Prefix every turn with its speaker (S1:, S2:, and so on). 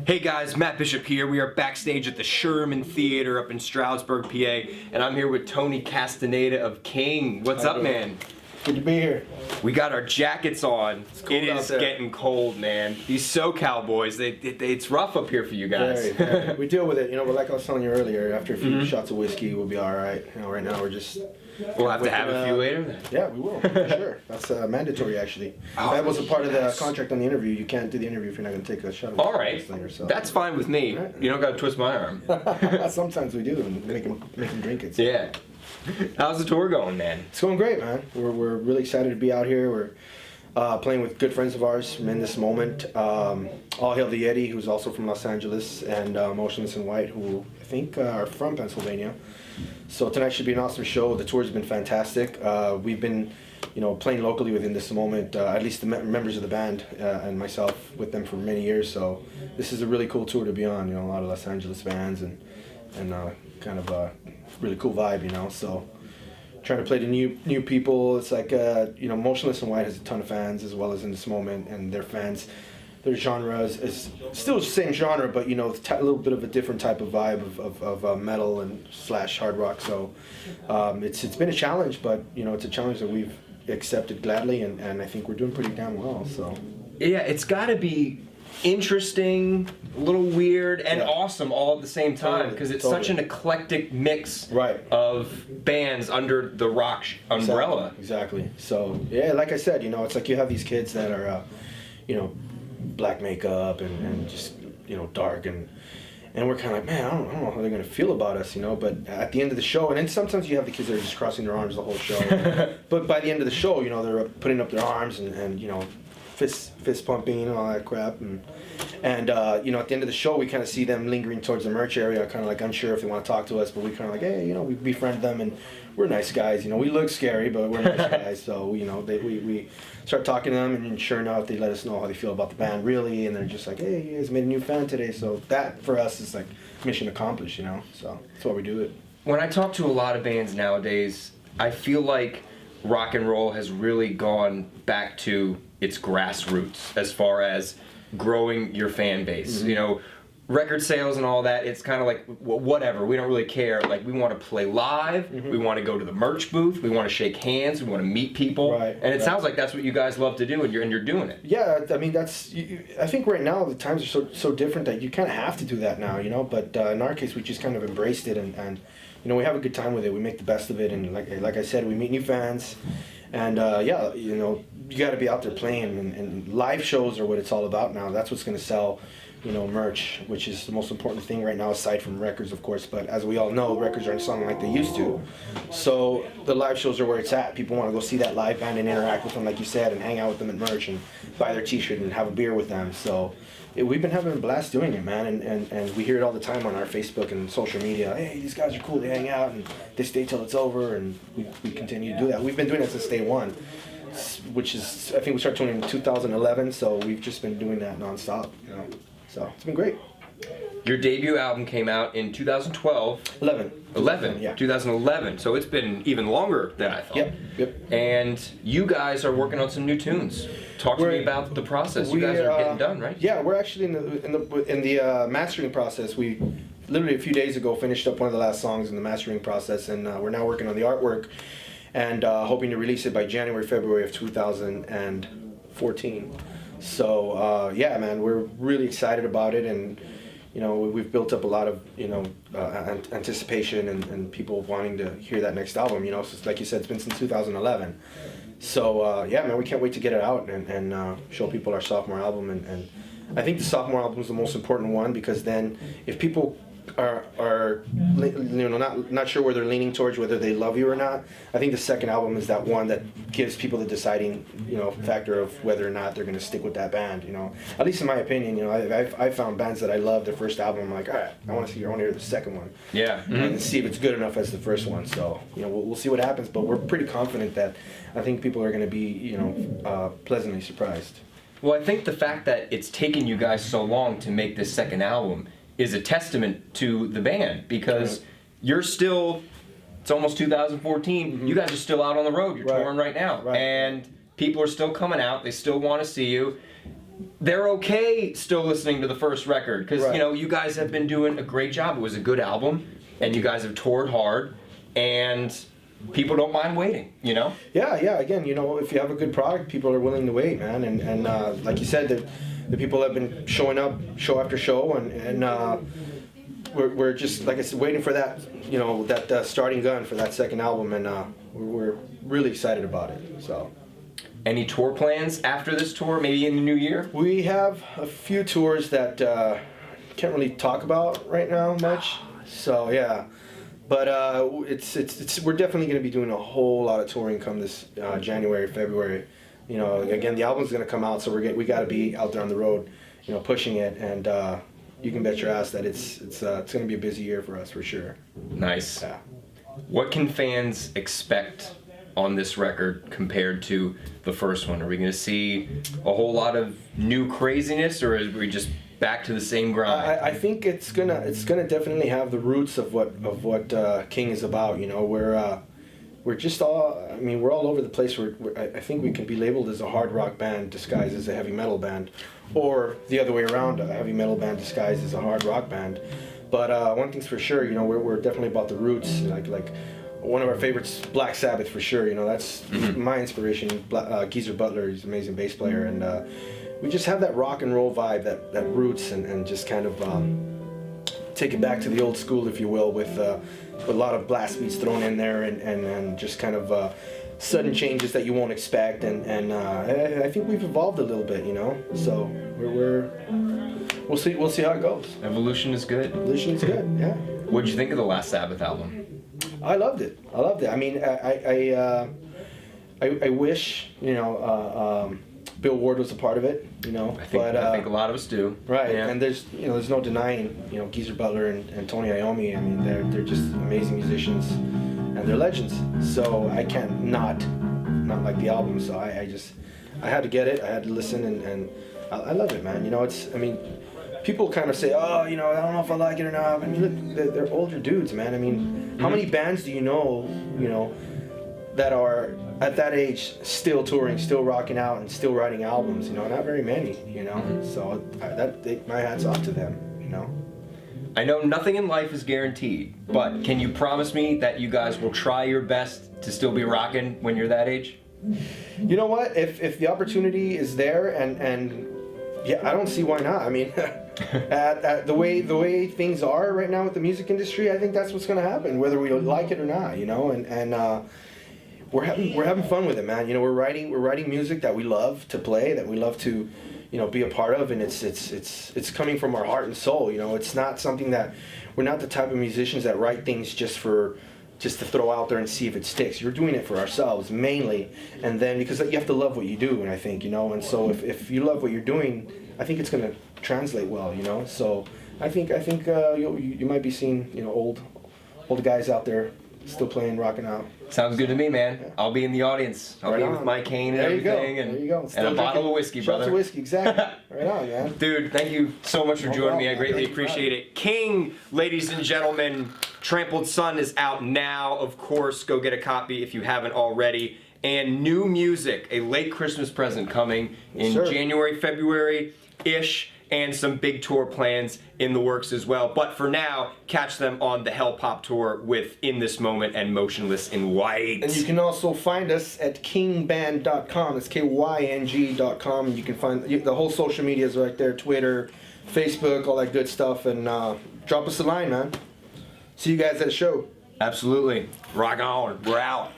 S1: Hey guys, Matt Bishop here. We are backstage at the Sherman Theater up in Stroudsburg, PA, and I'm here with Tony Castaneda of Kyng. What's up, man?
S2: Good to be here.
S1: We got our jackets on. It is
S2: out there.
S1: getting cold, man. These SoCal boys, it's rough up here for you guys.
S2: Very. We deal with it, but like I was telling you earlier, after a few shots of whiskey, we'll be all right. Right now we're just...
S1: We'll have to have a few later then.
S2: Yeah, we will, for sure. That's mandatory, actually. That was a part of the contract on the interview. You can't do the interview if you're not going to take a shot of
S1: All right.
S2: thing or so.
S1: That's fine with me.
S2: Right.
S1: You don't got to twist my arm.
S2: Sometimes we do, and make them drink it. So.
S1: Yeah. How's the tour going, man?
S2: It's going great, man. We're really excited to be out here. We're playing with good friends of ours from In This Moment. All Hail the Yeti, who's also from Los Angeles, and Motionless in White, who I think are from Pennsylvania. So tonight should be an awesome show. The tour's been fantastic. We've been, playing locally with In This Moment, at least the members of the band and myself with them for many years. So this is a really cool tour to be on. A lot of Los Angeles bands and kind of a really cool vibe. So trying to play to new people. It's like Motionless in White has a ton of fans as well as In This Moment, and their fans. Their genre is still the same genre, but a little bit of a different type of vibe of metal and / hard rock. So it's been a challenge, but it's a challenge that we've accepted gladly, and I think we're doing pretty damn well. So
S1: yeah, it's got to be interesting, a little weird, and awesome all at the same time, because it's such an eclectic mix of bands under the rock umbrella.
S2: Exactly. So yeah, like I said, it's like you have these kids that are black makeup and just dark, and we're kind of like, man, I don't know how they're gonna feel about us, but at the end of the show, and then sometimes you have the kids that are just crossing their arms the whole show, but by the end of the show, they're putting up their arms and fist pumping and all that crap, and at the end of the show, we kind of see them lingering towards the merch area, kind of like unsure if they want to talk to us, but we kind of like, hey, we befriend them, and we're nice guys. We look scary, but we're nice guys. So we start talking to them, and sure enough, they let us know how they feel about the band, really, and they're just like, hey, you guys made a new fan today. So that for us is like mission accomplished. So that's why we do it.
S1: When I talk to a lot of bands nowadays, I feel like rock and roll has really gone back to its grassroots as far as growing your fan base. Record sales and all that, it's kind of like whatever, we don't really care. Like, we want to play live, we want to go to the merch booth, we want to shake hands, we want to meet people, and it sounds like that's what you guys love to do, and you're doing it.
S2: Yeah, I mean, I think right now the times are so different that you kind of have to do that now, but in our case we just kind of embraced it, and we have a good time with it. We make the best of it, and like I said, we meet new fans, and you got to be out there playing, and live shows are what it's all about now. That's what's going to sell merch, which is the most important thing right now, aside from records, of course. But as we all know, records aren't selling like they used to. So the live shows are where it's at. People want to go see that live band and interact with them, like you said, and hang out with them at merch and buy their t-shirt and have a beer with them. So we've been having a blast doing it, man. And we hear it all the time on our Facebook and social media. Hey, these guys are cool. They hang out and they stay till it's over. And we continue to do that. We've been doing it since day one, which is, I think we started doing it in 2011. So we've just been doing that nonstop, So it's been great.
S1: Your debut album came out in 2012. 11, yeah. 2011. So it's been even longer than I thought.
S2: Yep.
S1: And you guys are working on some new tunes. Talk to me about the process. You guys are getting done, right?
S2: Yeah, we're actually in the mastering process. We literally a few days ago finished up one of the last songs in the mastering process, and we're now working on the artwork and hoping to release it by January, February of 2014. So yeah, man, we're really excited about it, and we've built up a lot of anticipation and people wanting to hear that next album. So like you said, it's been since 2011. So yeah, man, we can't wait to get it out and show people our sophomore album, and I think the sophomore album is the most important one, because then if people are not sure where they're leaning towards, whether they love you or not, I think the second album is that one that gives people the deciding factor of whether or not they're going to stick with that band. At least in my opinion, I found bands that I love their first album. I'm like, all right, I want to hear the second one, and see if it's good enough as the first one. So we'll see what happens, but we're pretty confident that I think people are going to be pleasantly surprised.
S1: Well, I think the fact that it's taken you guys so long to make this second album is a testament to the band, because you're still, it's almost 2014, you guys are still out on the road, you're touring right now, and people are still coming out, they still want to see you. they're okay still listening to the first record because
S2: Right.
S1: you know you guys have been doing a great job. It was a good album, and you guys have toured hard, and people don't mind waiting. You know.
S2: Yeah, yeah. Again, you know, if you have a good product, people are willing to wait, man. And like you said, the people have been showing up show after show, and we're just, like I said, waiting for that, you know, that starting gun for that second album, and we're really excited about it. So.
S1: Any tour plans after this tour? Maybe in the new year?
S2: We have a few tours that can't really talk about right now much. So yeah, but it's we're definitely going to be doing a whole lot of touring come this January, February. You know, again, the album's going to come out, so we got to be out there on the road, you know, pushing it, and you can bet your ass that it's going to be a busy year for us for sure.
S1: Nice.
S2: Yeah.
S1: What can fans expect on this record compared to the first one? Are we going to see a whole lot of new craziness, or are we just back to the same grind?
S2: I think it's gonna definitely have the roots of what Kyng is about. You know, we're just all, I mean, we're all over the place. I think we can be labeled as a hard rock band disguised as a heavy metal band, or the other way around, a heavy metal band disguised as a hard rock band. But one thing's for sure, you know, we're definitely about the roots. Like one of our favorites, Black Sabbath, for sure. You know, that's my inspiration. Geezer Butler, he's an amazing bass player, and we just have that rock and roll vibe, that roots, and just kind of take it back to the old school, if you will, with a lot of blast beats thrown in there, and just kind of sudden changes that you won't expect, and I think we've evolved a little bit, you know. So we'll see how it goes.
S1: Evolution is good.
S2: Evolution is good, yeah.
S1: What'd you think of the last Sabbath album?
S2: I loved it. I mean, I wish, you know, Bill Ward was a part of it, you know.
S1: I think a lot of us do.
S2: Right,
S1: Yeah.
S2: and there's no denying, you know, Geezer Butler and Tony Iommi. I mean, they're just amazing musicians, and they're legends. So I can't not like the album. So I had to get it. I had to listen, and I love it, man. You know, I mean, people kind of say, oh, you know, I don't know if I like it or not. I mean, look, they're older dudes, man. I mean, how many bands do you know, that are at that age still touring, still rocking out, and still writing albums? You know, not very many. You know, so my hats off to them. You know.
S1: I know nothing in life is guaranteed, but can you promise me that you guys will try your best to still be rocking when you're that age?
S2: You know what? If the opportunity is there, and yeah, I don't see why not. I mean, at the way things are right now with the music industry, I think that's what's going to happen, whether we like it or not. You know, and we're having fun with it, man. You know, we're writing music that we love to play, that we love to, you know, be a part of, and it's coming from our heart and soul. You know, it's not something that we're not the type of musicians that write things just to throw out there and see if it sticks. You're doing it for ourselves mainly, and then because you have to love what you do, and I think, you know, and so if you love what you're doing, I think it's going to translate well, you know. So I think you might be seeing, you know, old guys out there still playing, rocking out.
S1: Sounds good to me, man. Yeah. I'll be in the audience. I'll be with my cane and everything,
S2: there you go.
S1: And a bottle of whiskey, brother.
S2: Shots of whiskey, exactly. Right on, man.
S1: Dude, thank you so much for joining me. I greatly appreciate it. Kyng, ladies and gentlemen, Trampled Sun is out now. Of course, go get a copy if you haven't already. And new music, a late Christmas present coming in January, February-ish. And some big tour plans in the works as well. But for now, catch them on the Hellpop tour with In This Moment and Motionless in White.
S2: And you can also find us at kyngband.com. It's KYNG.com. And you can find the whole social media is right there, Twitter, Facebook, all that good stuff. And drop us a line, man. See you guys at the show.
S1: Absolutely. Rock on. We're out.